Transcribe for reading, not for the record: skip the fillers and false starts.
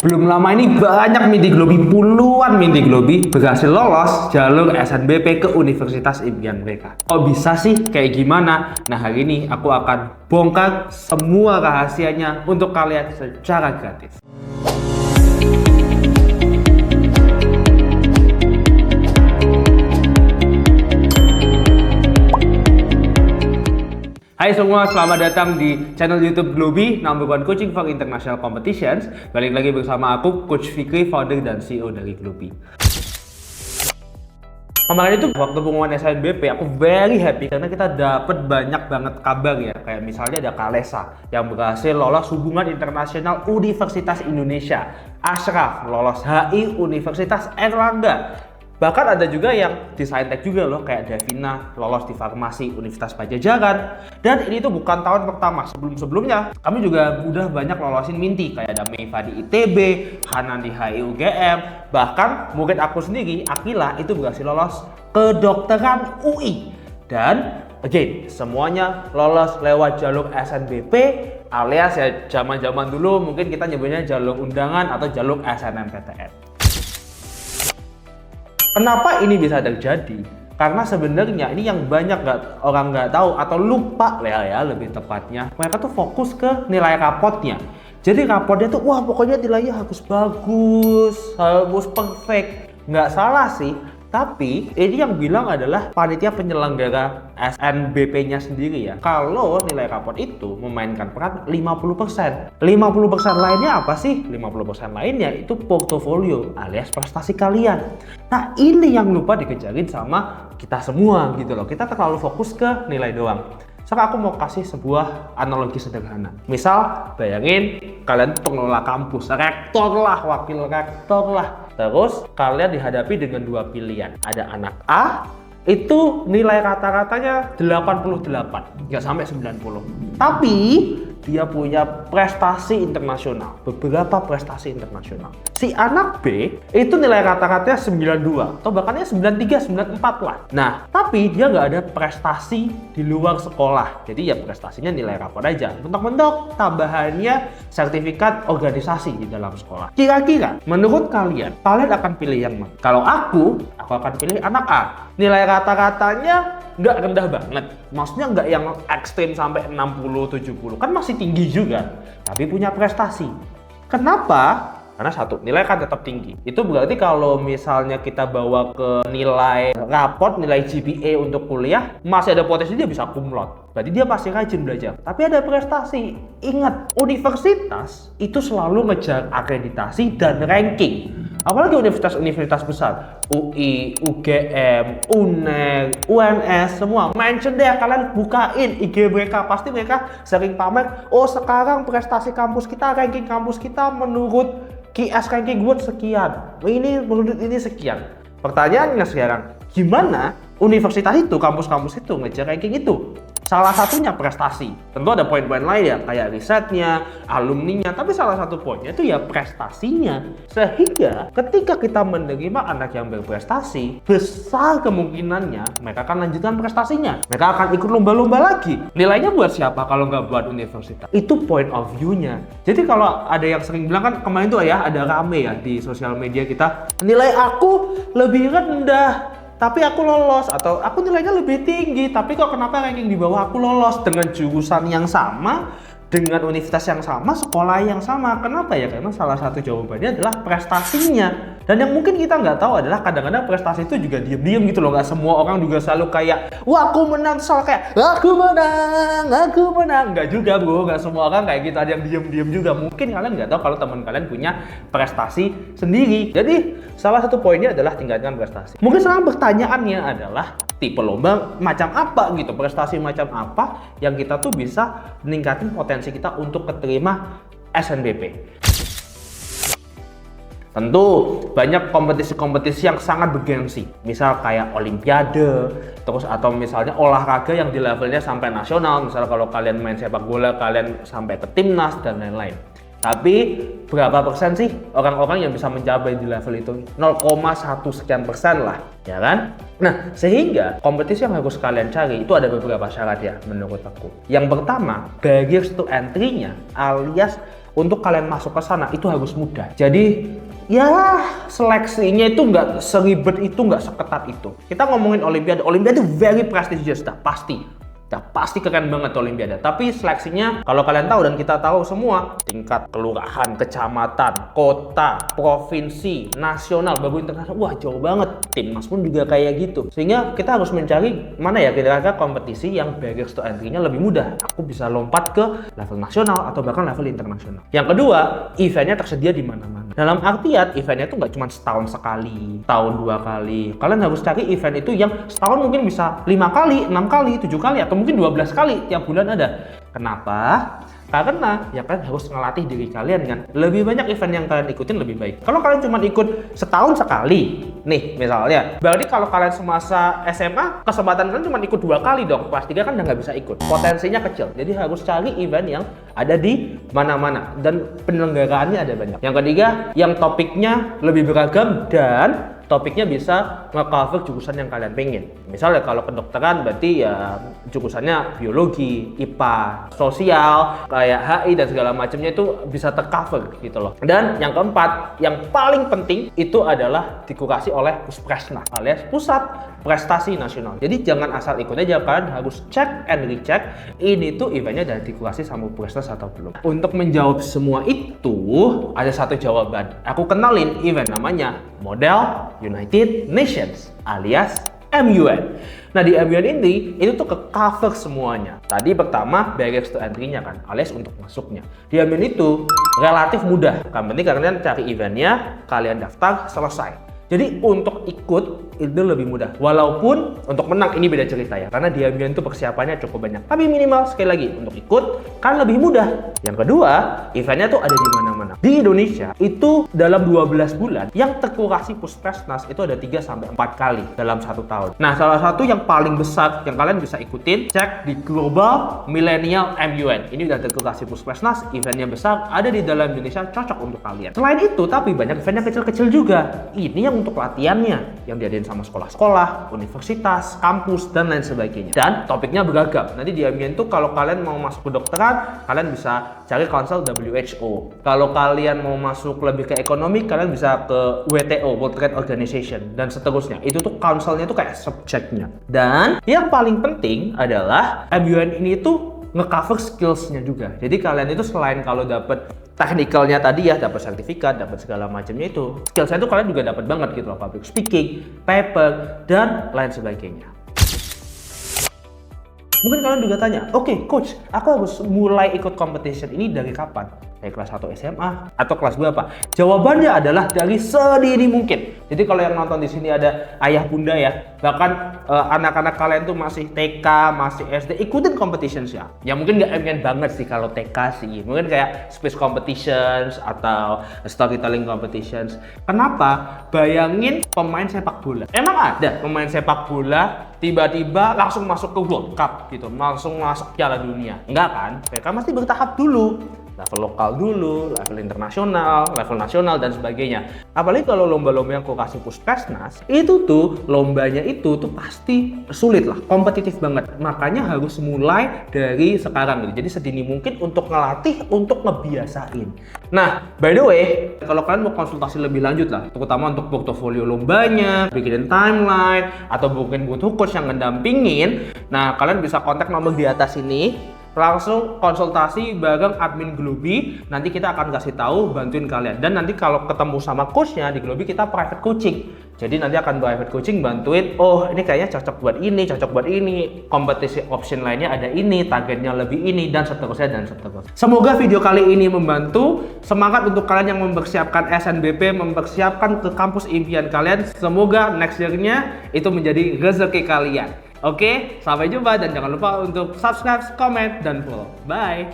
Belum lama ini banyak midi globi, puluhan midi globi berhasil lolos jalur SNBP ke universitas impian mereka. Kok bisa sih? Kayak gimana? Nah, hari ini aku akan bongkar semua rahasianya untuk kalian secara gratis. Hai semua, selamat datang di channel YouTube Globi, number one coaching for international competitions. Balik lagi bersama aku, Coach Fikri, founder dan CEO dari Globi. Kemarin itu waktu pengumuman SNBP, aku very happy karena kita dapat banyak banget kabar ya. Kayak misalnya ada Kalesa yang berhasil lolos hubungan internasional Universitas Indonesia, Ashraf lolos HI Universitas Erlangga. Bahkan ada juga yang di Saintek juga loh, kayak Davina lolos di Farmasi Universitas Pajajaran. Dan ini tuh bukan tahun pertama, sebelum-sebelumnya kami juga udah banyak lolosin Minty. Kayak ada Meiva di ITB, Hanan di HI UGM. Bahkan murid aku sendiri, Akila, itu berhasil lolos kedokteran UI. Dan again, semuanya lolos lewat jalur SNBP, alias ya zaman-zaman dulu mungkin kita nyebutnya jalur undangan atau jalur SNMPTN. Kenapa ini bisa terjadi? Karena sebenarnya ini yang banyak orang nggak tahu atau lupa ya lebih tepatnya. Mereka tuh fokus ke nilai rapotnya. Jadi rapotnya tuh wah pokoknya nilainya harus bagus, harus perfect. Nggak salah sih. Tapi ini yang bilang adalah panitia penyelenggara SNBP-nya sendiri ya. Kalau nilai raport itu memainkan peran 50%. 50% lainnya apa sih? 50% lainnya itu portofolio alias prestasi kalian. Nah, ini yang lupa dikejarin sama kita semua gitu loh. Kita terlalu fokus ke nilai doang. Sekarang aku mau kasih sebuah analogi sederhana. Misal, bayangin kalian pengelola kampus, rektor lah, wakil rektor lah. Terus kalian dihadapi dengan dua pilihan. Ada anak A, itu nilai rata-ratanya 88, nggak sampai 90. Tapi dia punya prestasi internasional, beberapa prestasi internasional. Si anak B itu nilai rata-ratanya 92 atau bahkan 93, 94 lah. Nah, tapi dia nggak ada prestasi di luar sekolah. Jadi ya prestasinya nilai rapor aja. Mentok-mentok tambahannya sertifikat organisasi di dalam sekolah. Kira-kira menurut kalian akan pilih yang mana? Kalau aku akan pilih anak A. Nilai rata-ratanya nggak rendah banget. Maksudnya nggak yang ekstrim sampai 60-70. Kan masih tinggi juga. Tapi punya prestasi. Kenapa? Karena satu, nilai kan tetap tinggi. Itu berarti kalau misalnya kita bawa ke nilai raport, nilai GPA untuk kuliah, masih ada potensi dia bisa cum laude. Berarti dia pasti rajin belajar. Tapi ada prestasi. Ingat, universitas itu selalu ngejar akreditasi dan ranking. Apalagi universitas-universitas besar, UI, UGM, UNER, UNS, semua. Mention deh, kalian bukain IG mereka, pasti mereka sering pamer, oh sekarang prestasi kampus kita, ranking kampus kita menurut QS ranking gue sekian, ini menurut ini sekian. Pertanyaannya sekarang, gimana universitas itu, kampus-kampus itu ngejar ranking itu? Salah satunya prestasi. Tentu ada poin-poin lain ya, kayak risetnya, alumninya, tapi salah satu poinnya itu ya prestasinya. Sehingga ketika kita menerima anak yang berprestasi, besar kemungkinannya mereka akan lanjutkan prestasinya. Mereka akan ikut lomba-lomba lagi. Nilainya buat siapa kalau nggak buat universitas? Itu point of view-nya. Jadi kalau ada yang sering bilang kan kemarin tuh ya ada rame ya di sosial media kita, nilai aku lebih rendah tapi aku lolos, atau aku nilainya lebih tinggi tapi kok kenapa ranking di bawah aku lolos dengan jurusan yang sama, dengan universitas yang sama, sekolah yang sama. Kenapa ya? Karena salah satu jawabannya adalah prestasinya. Dan yang mungkin kita nggak tahu adalah kadang-kadang prestasi itu juga diem-diem gitu loh. Nggak semua orang juga selalu kayak, wah aku menang, soal kayak, aku menang. Nggak juga bro, nggak semua orang kayak gitu. Ada yang diem-diem juga. Mungkin kalian nggak tahu kalau teman kalian punya prestasi sendiri. Jadi salah satu poinnya adalah tingkatkan prestasi. Mungkin sekarang pertanyaannya adalah, tipe lomba macam apa gitu, prestasi macam apa yang kita tuh bisa meningkatin potensi kita untuk keterima SNBP. Tentu banyak kompetisi-kompetisi yang sangat bergengsi, misal kayak olimpiade, terus atau misalnya olahraga yang di levelnya sampai nasional, misal kalau kalian main sepak bola kalian sampai ke timnas dan lain-lain. Tapi berapa persen sih orang-orang yang bisa mencapai di level itu? 0,1 sekian persen lah, ya kan? Nah, sehingga kompetisi yang harus kalian cari itu ada beberapa syarat ya menurut aku. Yang pertama, barriers to entry-nya alias untuk kalian masuk ke sana itu harus mudah. Jadi ya seleksinya itu nggak seribet itu, nggak seketat itu. Kita ngomongin Olimpiade, Olimpiade very prestigious, dah pasti keren banget Olimpiade. Tapi seleksinya kalau kalian tahu dan kita tahu semua, tingkat kelurahan, kecamatan, kota, provinsi, nasional, baru internasional, wah jauh banget. Timnas pun juga kayak gitu. Sehingga kita harus mencari mana ya kira-kira kompetisi yang barriers to entry-nya lebih mudah. Aku bisa lompat ke level nasional atau bahkan level internasional. Yang kedua, eventnya tersedia di mana-mana. Dalam artian eventnya itu nggak cuma setahun sekali, tahun 2 kali. Kalian harus cari event itu yang setahun mungkin bisa 5 kali, 6 kali, 7 kali, atau mungkin 12 kali tiap bulan ada. Kenapa? Karena ya kalian harus ngelatih diri kalian dengan lebih banyak event yang kalian ikutin lebih baik. Kalau kalian cuma ikut setahun sekali, nih misalnya, berarti kalau kalian semasa SMA, kesempatan kalian cuma ikut 2 kali dong. Kelas 3 kan udah nggak bisa ikut. Potensinya kecil. Jadi harus cari event yang ada di mana-mana dan penyelenggaraannya ada banyak. Yang ketiga, yang topiknya lebih beragam dan topiknya bisa nge-cover jurusan yang kalian pengen. Misalnya kalau kedokteran berarti ya jurusannya biologi, IPA, sosial, kayak HI dan segala macamnya itu bisa tercover gitu loh. Dan yang keempat, yang paling penting itu adalah dikurasi oleh Puspresnas alias Pusat Prestasi Nasional. Jadi jangan asal ikut aja, kalian harus cek and recheck ini tuh eventnya udah dikurasi sama Puspresnas atau belum. Untuk menjawab semua itu ada satu jawaban. Aku kenalin event namanya Model United Nations alias MUN. Nah di MUN ini itu tuh ke cover semuanya. Tadi pertama barriers to entry-nya kan, alias untuk masuknya. Di MUN itu relatif mudah. Yang penting kalian cari eventnya, kalian daftar, selesai. Jadi untuk ikut itu lebih mudah. Walaupun untuk menang ini beda cerita ya, karena di MUN itu persiapannya cukup banyak. Tapi minimal sekali lagi untuk ikut kan lebih mudah. Yang kedua, eventnya tuh ada di mana-mana. Di Indonesia itu dalam 12 bulan yang terkurasi Puspresnas itu ada 3-4 kali dalam 1 tahun. Nah, salah satu yang paling besar yang kalian bisa ikutin, cek di Global Millennial MUN. Ini udah terkurasi Puspresnas, eventnya besar, ada di dalam Indonesia, cocok untuk kalian. Selain itu, tapi banyak eventnya kecil-kecil juga. Ini yang untuk latihannya, yang diadain sama sekolah-sekolah, universitas, kampus, dan lain sebagainya. Dan topiknya beragam. Nanti di MUN itu kalau kalian mau masuk ke kedokteran, kalian bisa cari konsel WHO. Kalau kalian mau masuk lebih ke ekonomi, kalian bisa ke WTO, World Trade Organization, dan seterusnya. Itu tuh konselnya tuh kayak subjeknya. Dan yang paling penting adalah MUN ini tuh nge-cover skills-nya juga. Jadi kalian itu selain kalau dapet technical-nya tadi ya, dapat sertifikat, dapat segala macamnya itu, skills-nya itu kalian juga dapat banget gitu loh, public speaking, paper, dan lain sebagainya. Mungkin kalian juga tanya, oke, coach, aku harus mulai ikut competition ini dari kapan? Dari kelas 1 SMA atau kelas berapa? Jawabannya adalah dari sedini mungkin. Jadi kalau yang nonton di sini ada ayah bunda ya, bahkan anak-anak kalian tuh masih TK, masih SD, ikutin competitions ya. Ya mungkin nggak pengen banget sih kalau TK sih. Mungkin kayak speech competitions atau storytelling competitions. Kenapa? Bayangin pemain sepak bola. Emang ada pemain sepak bola tiba-tiba langsung masuk ke World Cup gitu, langsung masuk Piala Dunia? Enggak kan? Mereka mesti bertahap dulu. Level lokal dulu, level internasional, level nasional, dan sebagainya. Apalagi kalau lomba-lomba yang kau kasih Puspresnas, itu tuh lombanya itu tuh pasti sulit lah, kompetitif banget. Makanya harus mulai dari sekarang gitu. Jadi sedini mungkin untuk ngelatih, untuk ngebiasain. Nah, by the way, kalau kalian mau konsultasi lebih lanjut lah, terutama untuk portofolio lombanya, bikinin timeline, atau mungkin butuh coach yang ngedampingin, nah kalian bisa kontak nomor di atas ini. Langsung konsultasi bareng admin Globi, nanti kita akan kasih tahu, bantuin kalian. Dan nanti kalau ketemu sama coachnya di Globi, kita private coaching. Jadi nanti akan private coaching bantuin, oh ini kayaknya cocok buat ini, kompetisi option lainnya ada ini, targetnya lebih ini, dan seterusnya dan seterusnya. Semoga video kali ini membantu. Semangat untuk kalian yang mempersiapkan SNBP, mempersiapkan ke kampus impian kalian. Semoga next year-nya itu menjadi rezeki kalian. Oke, sampai jumpa dan jangan lupa untuk subscribe, comment, dan follow. Bye!